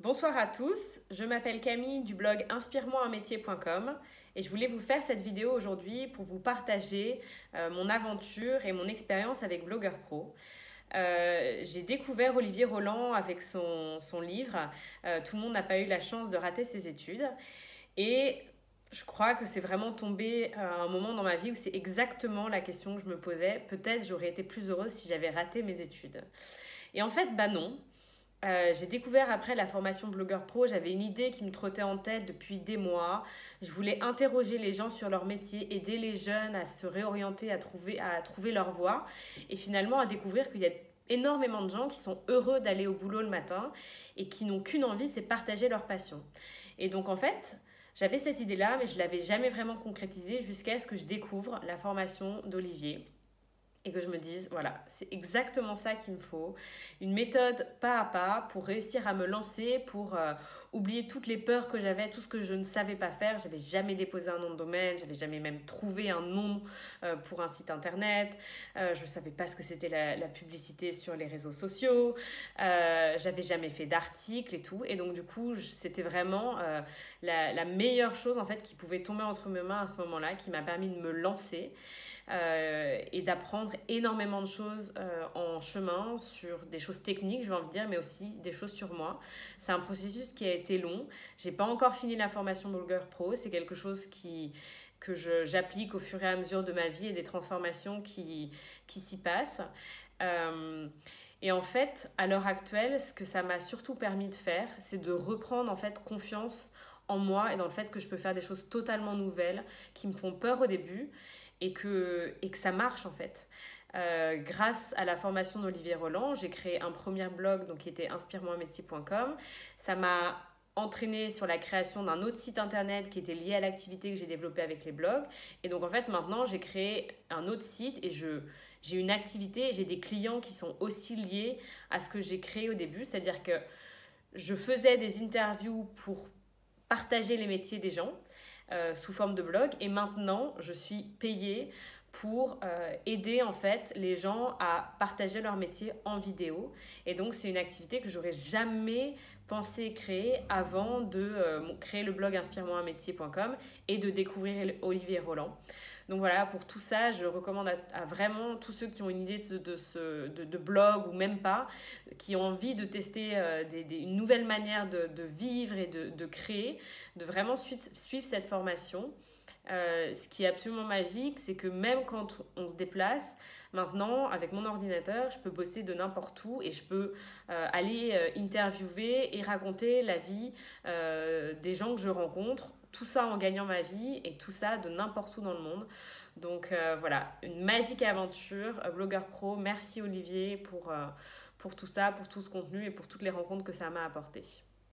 Bonsoir à tous, je m'appelle Camille du blog inspire-moi-un-métier.com et je voulais vous faire cette vidéo aujourd'hui pour vous partager mon aventure et mon expérience avec Blogueur Pro. J'ai découvert Olivier Roland avec son livre Tout le monde n'a pas eu la chance de rater ses études et je crois que c'est vraiment tombé à un moment dans ma vie où c'est exactement la question que je me posais. Peut-être j'aurais été plus heureuse si j'avais raté mes études. Et en fait, non. J'ai découvert après la formation Blogueur Pro, j'avais une idée qui me trottait en tête depuis des mois. Je voulais interroger les gens sur leur métier, aider les jeunes à se réorienter, à trouver leur voie et finalement à découvrir qu'il y a énormément de gens qui sont heureux d'aller au boulot le matin et qui n'ont qu'une envie, c'est partager leur passion. Et donc en fait, j'avais cette idée-là, mais je ne l'avais jamais vraiment concrétisée jusqu'à ce que je découvre la formation d'Olivier et que je me dise, voilà, c'est exactement ça qu'il me faut. Une méthode pas à pas pour réussir à me lancer, pour oublier toutes les peurs que j'avais, tout ce que je ne savais pas faire. J'avais jamais déposé un nom de domaine, j'avais jamais même trouvé un nom pour un site internet. Je ne savais pas ce que c'était la publicité sur les réseaux sociaux. J'avais jamais fait d'articles et tout. Et donc du coup, c'était vraiment la meilleure chose en fait qui pouvait tomber entre mes mains à ce moment-là, qui m'a permis de me lancer. Et d'apprendre énormément de choses en chemin, sur des choses techniques, je vais envie de dire, mais aussi des choses sur moi. C'est un processus qui a été long. J'ai pas encore fini la formation Blogueur Pro. C'est quelque chose que j'applique au fur et à mesure de ma vie et des transformations qui s'y passent. Et en fait, à l'heure actuelle, ce que ça m'a surtout permis de faire, c'est de reprendre en fait confiance en moi et dans le fait que je peux faire des choses totalement nouvelles qui me font peur au début et que ça marche en fait. Grâce à la formation d'Olivier Roland, j'ai créé un premier blog donc, qui était inspire-moi-un-métier.com. Ça m'a entraîné sur la création d'un autre site internet qui était lié à l'activité que j'ai développée avec les blogs. Et donc en fait maintenant j'ai créé un autre site et j'ai une activité et j'ai des clients qui sont aussi liés à ce que j'ai créé au début. C'est-à-dire que je faisais des interviews pour partager les métiers des gens sous forme de blog et maintenant je suis payée pour aider en fait les gens à partager leur métier en vidéo et donc c'est une activité que j'aurais jamais pensé créer avant de créer le blog inspire-moi-un-métier.com et de découvrir Olivier Roland. Donc voilà, pour tout ça, je recommande à vraiment tous ceux qui ont une idée de blog ou même pas, qui ont envie de tester une nouvelle manière de vivre et de créer, de vraiment suivre cette formation. Ce qui est absolument magique, c'est que même quand on se déplace, maintenant, avec mon ordinateur, je peux bosser de n'importe où et je peux aller interviewer et raconter la vie des gens que je rencontre. Tout ça en gagnant ma vie et tout ça de n'importe où dans le monde. Donc voilà, une magique aventure. Blogueur Pro, merci Olivier pour tout ça, pour tout ce contenu et pour toutes les rencontres que ça m'a apporté.